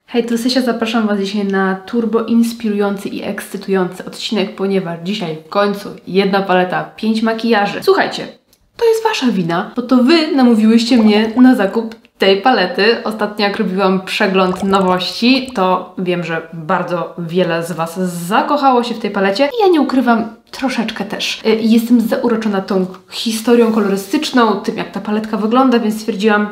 Hej, tu Sysia, zapraszam Was dzisiaj na turbo inspirujący i ekscytujący odcinek, ponieważ dzisiaj w końcu jedna paleta, 5 makijaży. Słuchajcie, to jest Wasza wina, bo to Wy namówiłyście mnie na zakup tej palety. Ostatnio jak robiłam przegląd nowości, to wiem, że bardzo wiele z Was zakochało się w tej palecie i ja nie ukrywam, troszeczkę też. Jestem zauroczona tą historią kolorystyczną, tym jak ta paletka wygląda, więc stwierdziłam,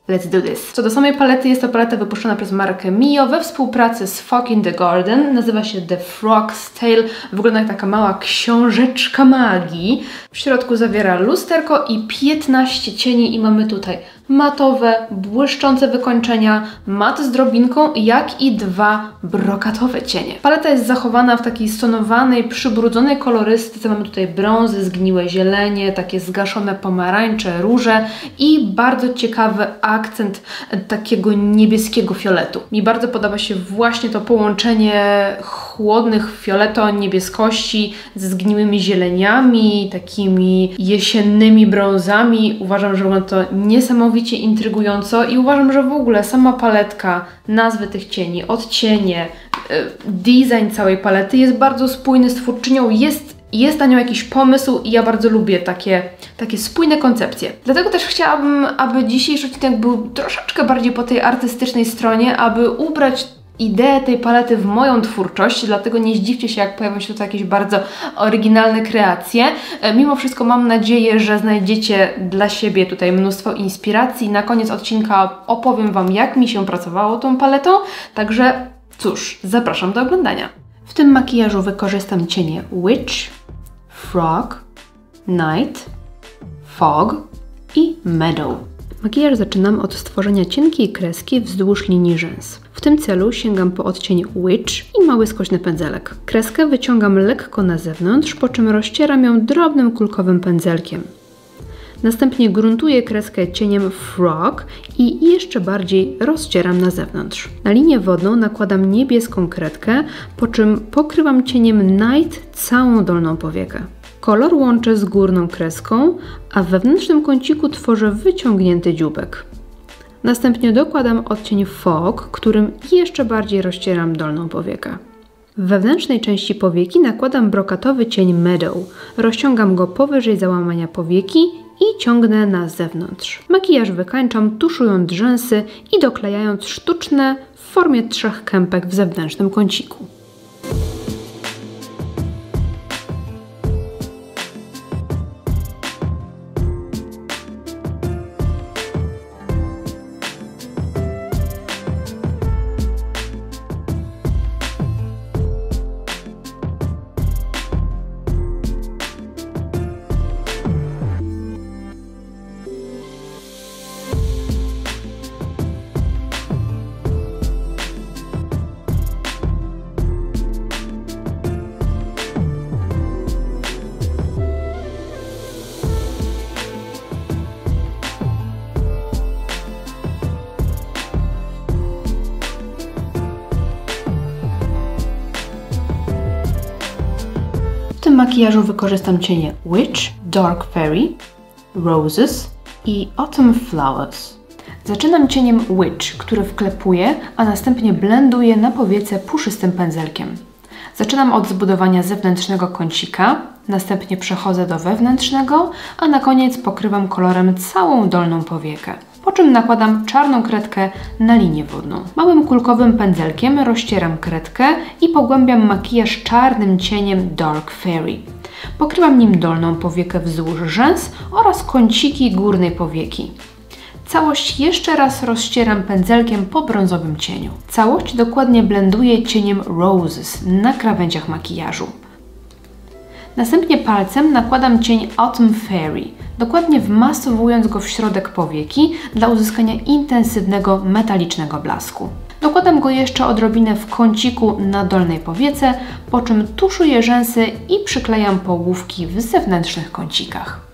let's do this. Co do samej palety, jest to paleta wypuszczona przez markę Mio we współpracy z Fog in the Garden. Nazywa się The Frog's Tale. Wygląda jak taka mała książeczka magii. W środku zawiera lusterko i 15 cieni i mamy tutaj matowe, błyszczące wykończenia, mat z drobinką, jak i 2 brokatowe cienie. Paleta jest zachowana w takiej stonowanej, przybrudzonej kolorystyce. Mamy tutaj brązy, zgniłe zielenie, takie zgaszone pomarańcze, róże i bardzo ciekawy akcent takiego niebieskiego fioletu. Mi bardzo podoba się właśnie to połączenie chłodnych fioleto-niebieskości ze zgniłymi zieleniami, takimi jesiennymi brązami. Uważam, że wygląda to niesamowicie intrygująco i uważam, że w ogóle sama paletka, nazwy tych cieni, odcienie, design całej palety jest bardzo spójny z twórczynią, jest na nią jakiś pomysł i ja bardzo lubię takie spójne koncepcje. Dlatego też chciałabym, aby dzisiejszy odcinek był troszeczkę bardziej po tej artystycznej stronie, aby ubrać ideę tej palety w moją twórczość, dlatego nie zdziwcie się, jak pojawią się tutaj jakieś bardzo oryginalne kreacje. Mimo wszystko mam nadzieję, że znajdziecie dla siebie tutaj mnóstwo inspiracji. Na koniec odcinka opowiem Wam, jak mi się pracowało tą paletą, także cóż, zapraszam do oglądania. W tym makijażu wykorzystam cienie Witch, Frog, Night, Fog i Meadow. Makijaż zaczynam od stworzenia cienkiej kreski wzdłuż linii rzęs. W tym celu sięgam po odcień Witch i mały skośny pędzelek. Kreskę wyciągam lekko na zewnątrz, po czym rozcieram ją drobnym kulkowym pędzelkiem. Następnie gruntuję kreskę cieniem Frog i jeszcze bardziej rozcieram na zewnątrz. Na linię wodną nakładam niebieską kredkę, po czym pokrywam cieniem Night całą dolną powiekę. Kolor łączę z górną kreską, a w wewnętrznym kąciku tworzę wyciągnięty dzióbek. Następnie dokładam odcień Fog, którym jeszcze bardziej rozcieram dolną powiekę. W wewnętrznej części powieki nakładam brokatowy cień Meadow. Rozciągam go powyżej załamania powieki i ciągnę na zewnątrz. Makijaż wykańczam tuszując rzęsy i doklejając sztuczne w formie 3 kępek w zewnętrznym kąciku. W tym makijażu wykorzystam cienie Witch, Dark Fairy, Roses i Autumn Flowers. Zaczynam cieniem Witch, który wklepuję, a następnie blenduję na powiece puszystym pędzelkiem. Zaczynam od zbudowania zewnętrznego kącika, następnie przechodzę do wewnętrznego, a na koniec pokrywam kolorem całą dolną powiekę. Po czym nakładam czarną kredkę na linię wodną. Małym kulkowym pędzelkiem rozcieram kredkę i pogłębiam makijaż czarnym cieniem Dark Fairy. Pokrywam nim dolną powiekę wzdłuż rzęs oraz kąciki górnej powieki. Całość jeszcze raz rozcieram pędzelkiem po brązowym cieniu. Całość dokładnie blenduję cieniem Roses na krawędziach makijażu. Następnie palcem nakładam cień Autumn Fairy, dokładnie wmasowując go w środek powieki dla uzyskania intensywnego, metalicznego blasku. Dokładam go jeszcze odrobinę w kąciku na dolnej powiece, po czym tuszuję rzęsy i przyklejam połówki w zewnętrznych kącikach.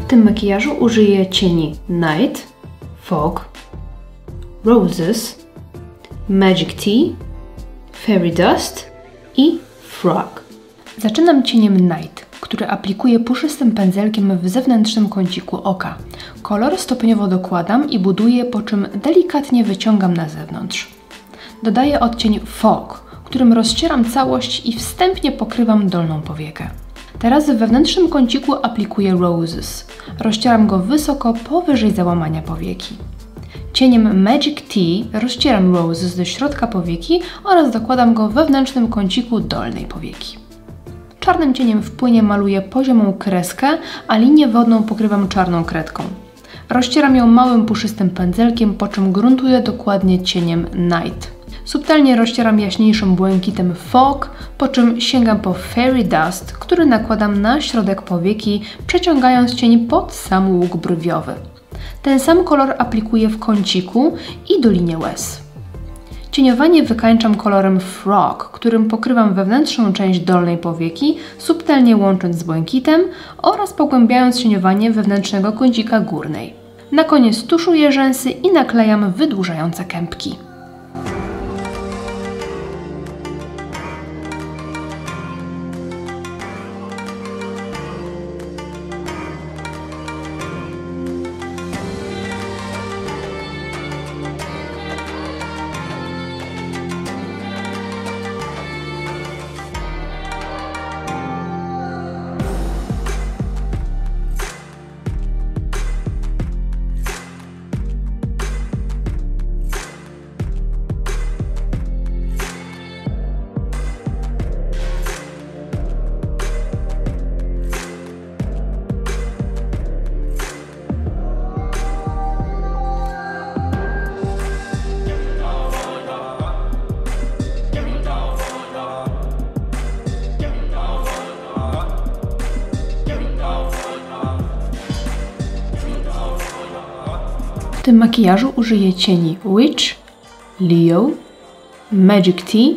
W tym makijażu użyję cieni Night, Fog, Roses, Magic Tea, Fairy Dust i Frog. Zaczynam cieniem Night, który aplikuję puszystym pędzelkiem w zewnętrznym kąciku oka. Kolor stopniowo dokładam i buduję, po czym delikatnie wyciągam na zewnątrz. Dodaję odcień Fog, którym rozcieram całość i wstępnie pokrywam dolną powiekę. Teraz w wewnętrznym kąciku aplikuję Roses. Rozcieram go wysoko powyżej załamania powieki. Cieniem Magic Tea rozcieram Roses do środka powieki oraz dokładam go w wewnętrznym kąciku dolnej powieki. Czarnym cieniem w płynie maluję poziomą kreskę, a linię wodną pokrywam czarną kredką. Rozcieram ją małym puszystym pędzelkiem, po czym gruntuję dokładnie cieniem Night. Subtelnie rozcieram jaśniejszym błękitem Fog, po czym sięgam po Fairy Dust, który nakładam na środek powieki, przeciągając cień pod sam łuk brwiowy. Ten sam kolor aplikuję w kąciku i dolinie łez. Cieniowanie wykańczam kolorem Frog, którym pokrywam wewnętrzną część dolnej powieki, subtelnie łącząc z błękitem oraz pogłębiając cieniowanie wewnętrznego kącika górnej. Na koniec tuszuję rzęsy i naklejam wydłużające kępki. W tym makijażu użyję cieni Witch, Leo, Magic Tea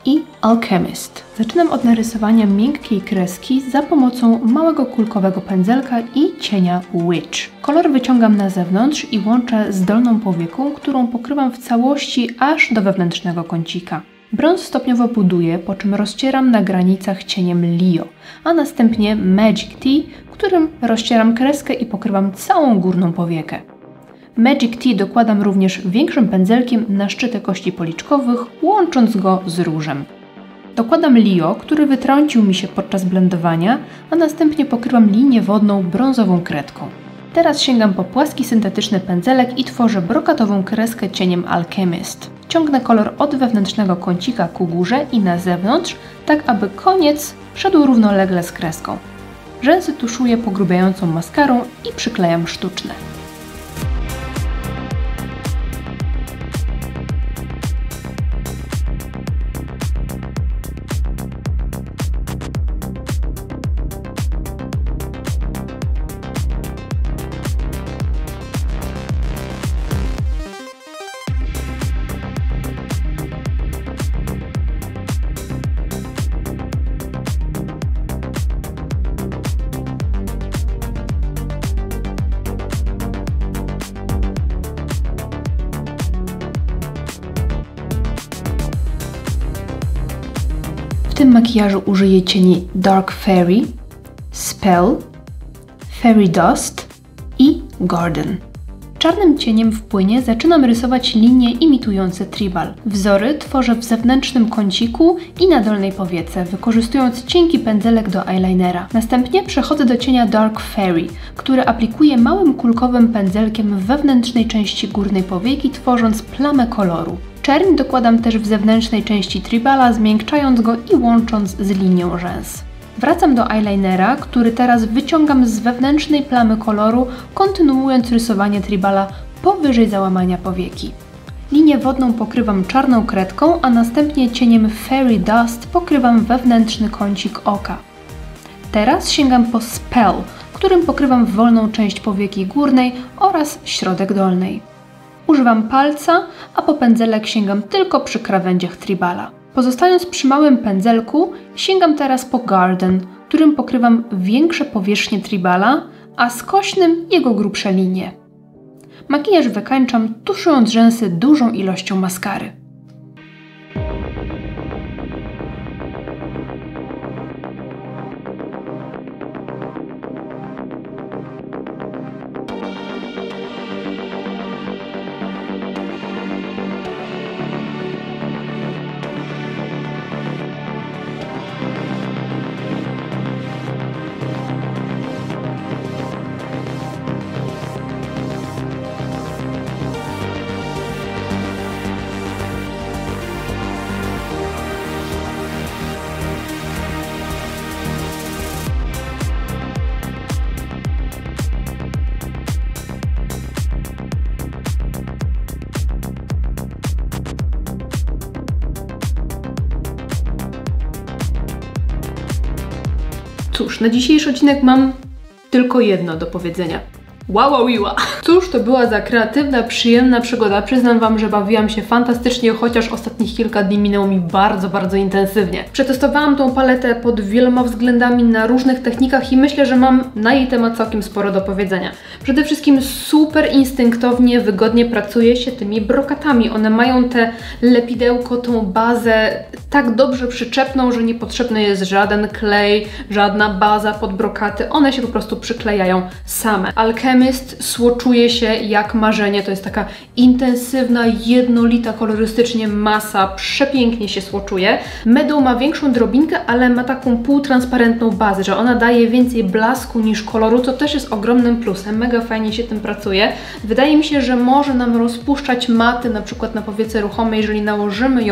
i Alchemist. Zaczynam od narysowania miękkiej kreski za pomocą małego kulkowego pędzelka i cienia Witch. Kolor wyciągam na zewnątrz i łączę z dolną powieką, którą pokrywam w całości aż do wewnętrznego kącika. Brąz stopniowo buduję, po czym rozcieram na granicach cieniem Leo, a następnie Magic Tea, którym rozcieram kreskę i pokrywam całą górną powiekę. Magic Tea dokładam również większym pędzelkiem na szczyty kości policzkowych, łącząc go z różem. Dokładam Leo, który wytrącił mi się podczas blendowania, a następnie pokrywam linię wodną brązową kredką. Teraz sięgam po płaski syntetyczny pędzelek i tworzę brokatową kreskę cieniem Alchemist. Ciągnę kolor od wewnętrznego kącika ku górze i na zewnątrz, tak aby koniec szedł równolegle z kreską. Rzęsy tuszuję pogrubiającą maskarą i przyklejam sztuczne. W tym makijażu użyję cieni Dark Fairy, Spell, Fairy Dust i Garden. Czarnym cieniem w płynie zaczynam rysować linie imitujące tribal. Wzory tworzę w zewnętrznym kąciku i na dolnej powiece, wykorzystując cienki pędzelek do eyelinera. Następnie przechodzę do cienia Dark Fairy, który aplikuję małym kulkowym pędzelkiem w wewnętrznej części górnej powieki, tworząc plamę koloru. Czerń dokładam też w zewnętrznej części tribala, zmiękczając go i łącząc z linią rzęs. Wracam do eyelinera, który teraz wyciągam z wewnętrznej plamy koloru, kontynuując rysowanie tribala powyżej załamania powieki. Linię wodną pokrywam czarną kredką, a następnie cieniem Fairy Dust pokrywam wewnętrzny kącik oka. Teraz sięgam po Spell, którym pokrywam wolną część powieki górnej oraz środek dolnej. Używam palca, a po pędzelek sięgam tylko przy krawędziach tribala. Pozostając przy małym pędzelku, sięgam teraz po Garden, którym pokrywam większe powierzchnie tribala, a skośnym jego grubsze linie. Makijaż wykańczam, tuszując rzęsy dużą ilością maskary. Cóż, na dzisiejszy odcinek mam tylko jedno do powiedzenia. Wow. Cóż to była za kreatywna, przyjemna przygoda. Przyznam Wam, że bawiłam się fantastycznie, chociaż ostatnich kilka dni minęło mi bardzo intensywnie. Przetestowałam tą paletę pod wieloma względami na różnych technikach i myślę, że mam na jej temat całkiem sporo do powiedzenia. Przede wszystkim super instynktownie, wygodnie pracuje się tymi brokatami. One mają te lepidełko, tą bazę tak dobrze przyczepną, że niepotrzebny jest żaden klej, żadna baza pod brokaty. One się po prostu przyklejają same. Alchemist słoczuje się jak marzenie. To jest taka intensywna, jednolita kolorystycznie masa. Przepięknie się słoczuje. Meadow ma większą drobinkę, ale ma taką półtransparentną bazę, że ona daje więcej blasku niż koloru, co też jest ogromnym plusem. Mega fajnie się tym pracuje. Wydaje mi się, że może nam rozpuszczać maty, na przykład na powiece ruchomej, jeżeli nałożymy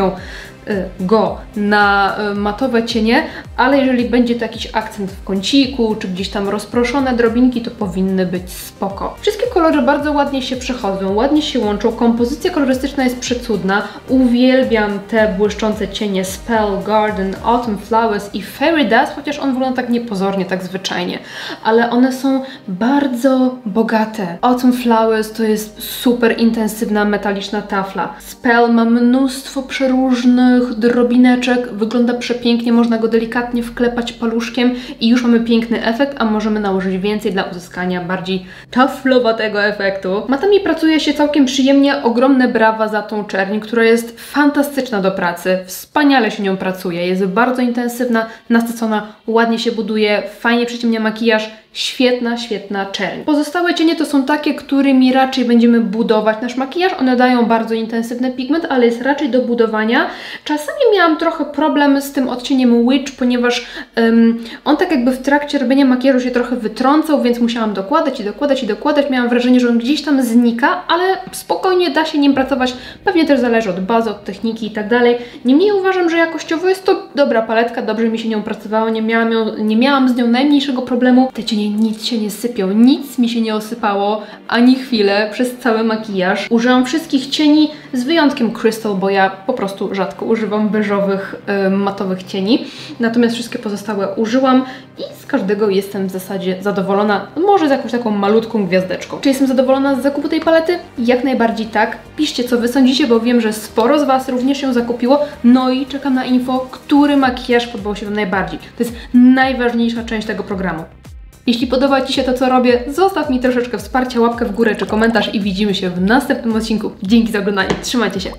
go na matowe cienie, ale jeżeli będzie to jakiś akcent w kąciku, czy gdzieś tam rozproszone drobinki, to powinny być spoko. Wszystkie kolory bardzo ładnie się przechodzą, ładnie się łączą, kompozycja kolorystyczna jest przecudna. Uwielbiam te błyszczące cienie Spell, Garden, Autumn Flowers i Fairy Dust, chociaż on wygląda tak niepozornie, tak zwyczajnie, ale one są bardzo bogate. Autumn Flowers to jest super intensywna, metaliczna tafla. Spell ma mnóstwo przeróżnych drobineczek, wygląda przepięknie, można go delikatnie wklepać paluszkiem i już mamy piękny efekt, a możemy nałożyć więcej dla uzyskania bardziej taflowatego efektu. Matami pracuje się całkiem przyjemnie, ogromne brawa za tą czerń, która jest fantastyczna do pracy, wspaniale się nią pracuje, jest bardzo intensywna, nasycona, ładnie się buduje, fajnie przyciemnia makijaż, świetna czerń. Pozostałe cienie to są takie, którymi raczej będziemy budować nasz makijaż. One dają bardzo intensywny pigment, ale jest raczej do budowania. Czasami miałam trochę problem z tym odcieniem Witch, ponieważ on tak jakby w trakcie robienia makijażu się trochę wytrącał, więc musiałam dokładać. Miałam wrażenie, że on gdzieś tam znika, ale spokojnie da się nim pracować. Pewnie też zależy od bazy, od techniki i tak dalej. Niemniej uważam, że jakościowo jest to dobra paletka, dobrze mi się nią pracowało, nie miałam z nią najmniejszego problemu. Te cienie nic się nie sypią, nic mi się nie osypało ani chwilę przez cały makijaż. Użyłam wszystkich cieni z wyjątkiem Crystal, bo ja po prostu rzadko używam beżowych, matowych cieni. Natomiast wszystkie pozostałe użyłam i z każdego jestem w zasadzie zadowolona, może z jakąś taką malutką gwiazdeczką. Czy jestem zadowolona z zakupu tej palety? Jak najbardziej tak. Piszcie, co Wy sądzicie, bo wiem, że sporo z Was również ją zakupiło. No i czekam na info, który makijaż podobał się Wam najbardziej. To jest najważniejsza część tego programu. Jeśli podoba Ci się to, co robię, zostaw mi troszeczkę wsparcia, łapkę w górę czy komentarz i widzimy się w następnym odcinku. Dzięki za oglądanie, trzymajcie się!